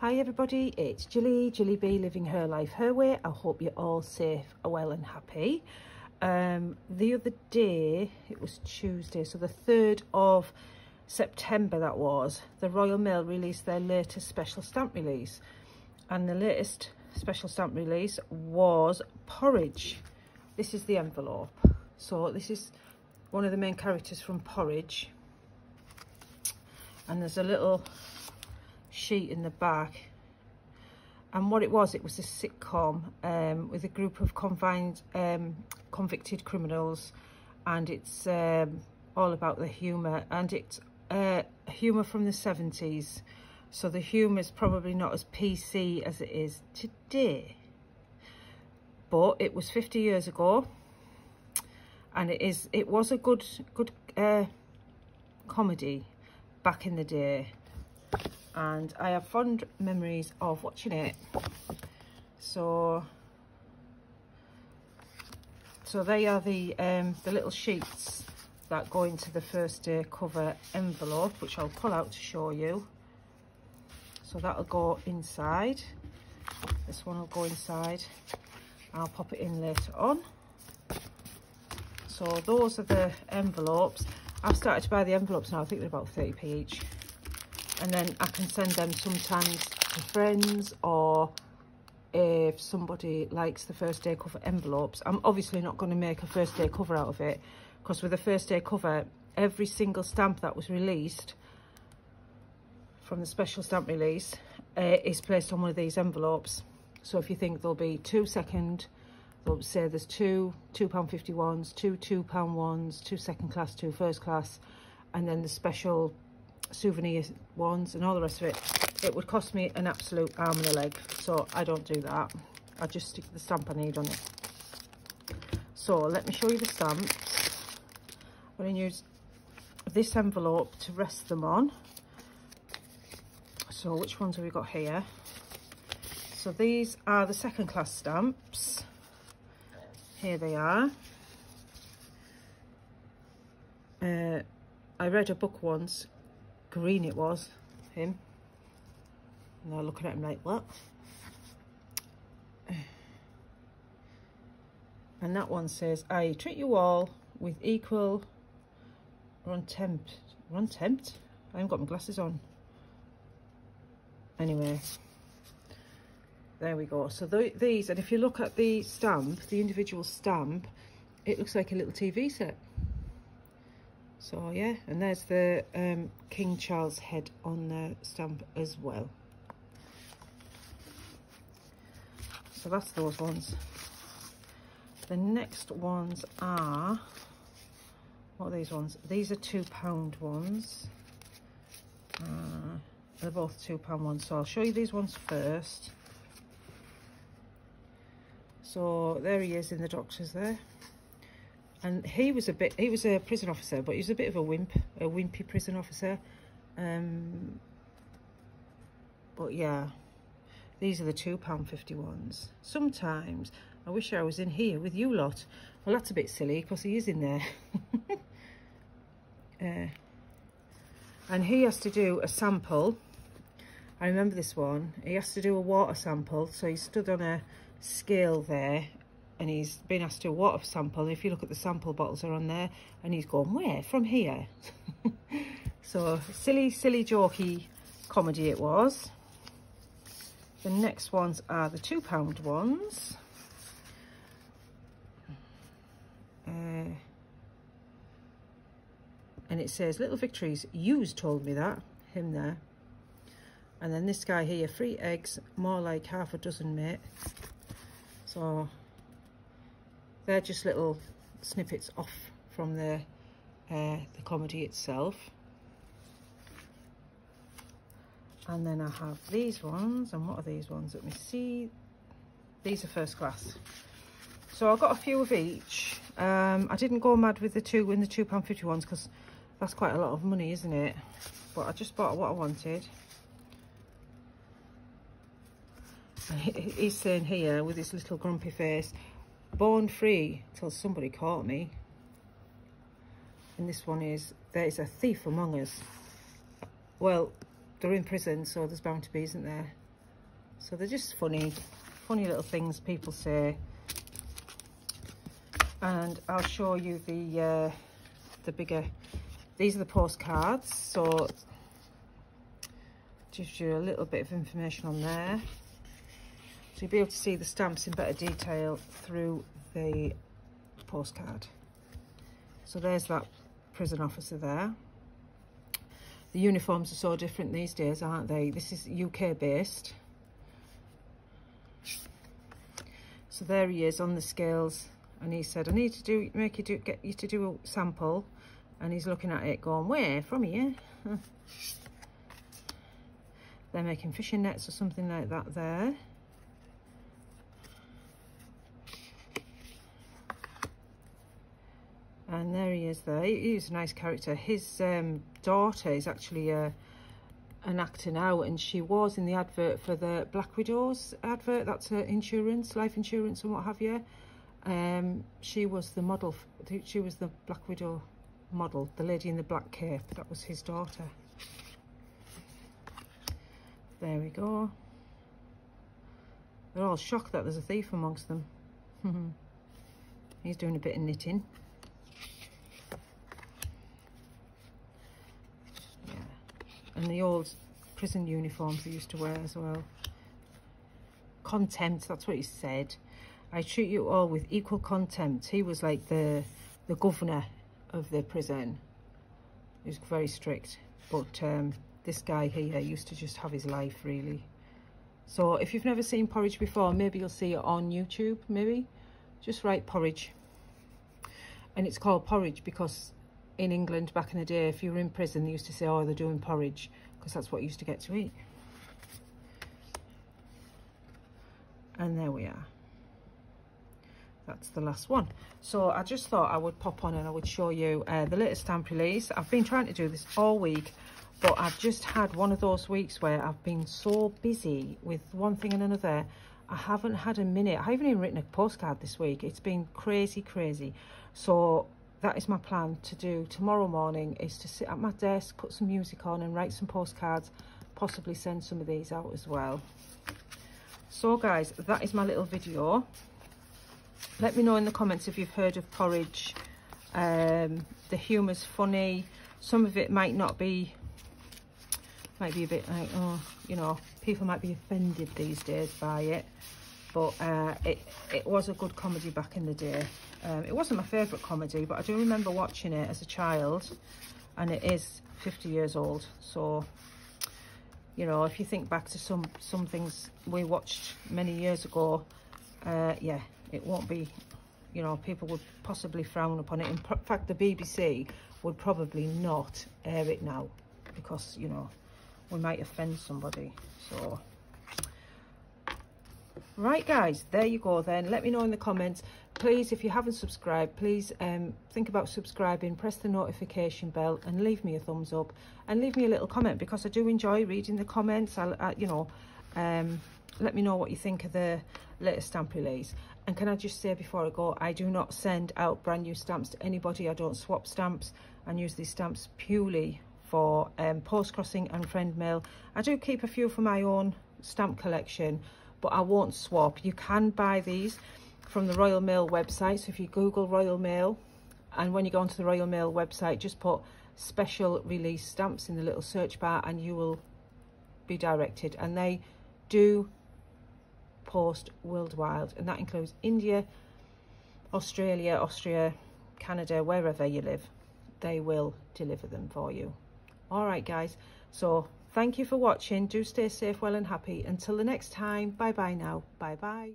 Hi everybody, it's Jilly B living her life her way. I hope you're all safe, well and happy. The other day, it was Tuesday, so the 3rd of September that was, the Royal Mail released their latest special stamp release. And the latest special stamp release was Porridge. This is the envelope. So this is one of the main characters from Porridge. And there's a little sheet in the back, and what it was a sitcom with a group of convicted criminals, and it's all about the humour, and it's humour from the 70s, so the humour is probably not as PC as it is today, but it was 50 years ago, and it was a good comedy back in the day. And I have fond memories of watching it. So they are the little sheets that go into the first day cover envelope, which I'll pull out to show you. So that'll go inside. This one will go inside. I'll pop it in later on. So those are the envelopes. I've started to buy the envelopes now. I think they're about 30p each. And then I can send them sometimes to friends, or if somebody likes the first day cover envelopes. I'm obviously not going to make a first day cover out of it, because with a first day cover, every single stamp that was released from the special stamp release is placed on one of these envelopes. So if you think there'll be 2 second, they'll say there's two £2.50 ones, two £2 ones, 2 second class, 2 first class, and then the special souvenir ones and all the rest of it. It would cost me an absolute arm and a leg, so I don't do that. I just stick the stamp I need on it. So let me show you the stamps. I'm going to use this envelope to rest them on. So which ones have we got here? So these are the second class stamps. Here they are. I read a book once, green it was, him. And they're looking at him like, what? And that one says, I treat you all with equal contempt. Contempt? I haven't got my glasses on. Anyway, there we go. So these, and if you look at the stamp, the individual stamp, it looks like a little TV set. So yeah, and there's the King Charles head on the stamp as well. So that's those ones. The next ones are, what are these ones? These are £2 ones. They're both £2 ones. So I'll show you these ones first. So there he is in the doctor's there. And he was a prison officer, but he was a bit of a wimpy prison officer. But yeah, these are the £2.50 ones. Sometimes I wish I was in here with you lot. Well, that's a bit silly because he is in there. And he has to do a sample. I remember this one. He has to do a water sample. So he stood on a scale there, and he's been asked to do a water sample. If you look at the sample bottles are on there, and he's going, where? From here. So silly jokey comedy it was. The next ones are the £2 ones. And it says, little victories, yous told me that, him there. And then this guy here, 3 eggs, more like half a dozen, mate. So they're just little snippets off from the comedy itself. And then I have these ones. And what are these ones? Let me see. These are first class. So I got a few of each. I didn't go mad with the £2.50 ones, because that's quite a lot of money, isn't it? But I just bought what I wanted. And he's saying here with his little grumpy face, born free till somebody caught me. And this one is, there is a thief among us. Well, they're in prison, so there's bound to be, isn't there? So they're just funny little things people say. And I'll show you the bigger, these are the postcards, so gives you a little bit of information on there. So you'll be able to see the stamps in better detail through the postcard. So there's that prison officer there. The uniforms are so different these days, aren't they? This is UK based. So there he is on the scales, and he said, I need to get you to do a sample. And he's looking at it going, where? From here? Huh. They're making fishing nets or something like that there. And there he is there. He's a nice character. His daughter is actually an actor now, and she was in the advert for the Black Widows advert. That's her insurance, life insurance and what have you. She was the model. She was the Black Widow model, the lady in the black cape. That was his daughter. There we go. They're all shocked that there's a thief amongst them. He's doing a bit of knitting. Yeah. And the old prison uniforms they used to wear as well. Contempt, that's what he said. I treat you all with equal contempt. He was like the governor of the prison. He was very strict, but this guy here used to just have his life, really. So if you've never seen Porridge before, maybe you'll see it on YouTube. Maybe just write Porridge, and it's called Porridge because in England back in the day, if you were in prison, they used to say, oh, they're doing porridge, because that's what you used to get to eat. And there we are. That's the last one. So I just thought I would pop on and I would show you the latest stamp release. I've been trying to do this all week, but I've just had one of those weeks where I've been so busy with one thing and another. I haven't had a minute. I haven't even written a postcard this week. It's been crazy. So that is my plan to do tomorrow morning, is to sit at my desk, put some music on and write some postcards, possibly send some of these out as well. So guys, that is my little video. Let me know in the comments if you've heard of Porridge. The humour's funny. Some of it might not be, might be a bit like, oh, you know, people might be offended these days by it. But it was a good comedy back in the day. It wasn't my favourite comedy, but I do remember watching it as a child. And it is 50 years old. So, you know, if you think back to some things we watched many years ago, yeah, it won't be, you know, people would possibly frown upon it. In fact, the BBC would probably not air it now because, you know, we might offend somebody. So, right guys, there you go then. Let me know in the comments. Please, if you haven't subscribed, please think about subscribing, press the notification bell and leave me a thumbs up and leave me a little comment, because I do enjoy reading the comments. You know, let me know what you think of the latest stamp release. And can I just say before I go, I do not send out brand new stamps to anybody. I don't swap stamps and use these stamps purely for post crossing and friend mail. I do keep a few for my own stamp collection, but I won't swap. You can buy these from the Royal Mail website. So if you Google Royal Mail, and when you go onto the Royal Mail website, just put special release stamps in the little search bar and you will be directed. And they do post worldwide, and that includes India, Australia, Austria, Canada, wherever you live. They will deliver them for you. All right guys, so thank you for watching. Do stay safe, well and happy. Until the next time, bye bye now. Bye bye.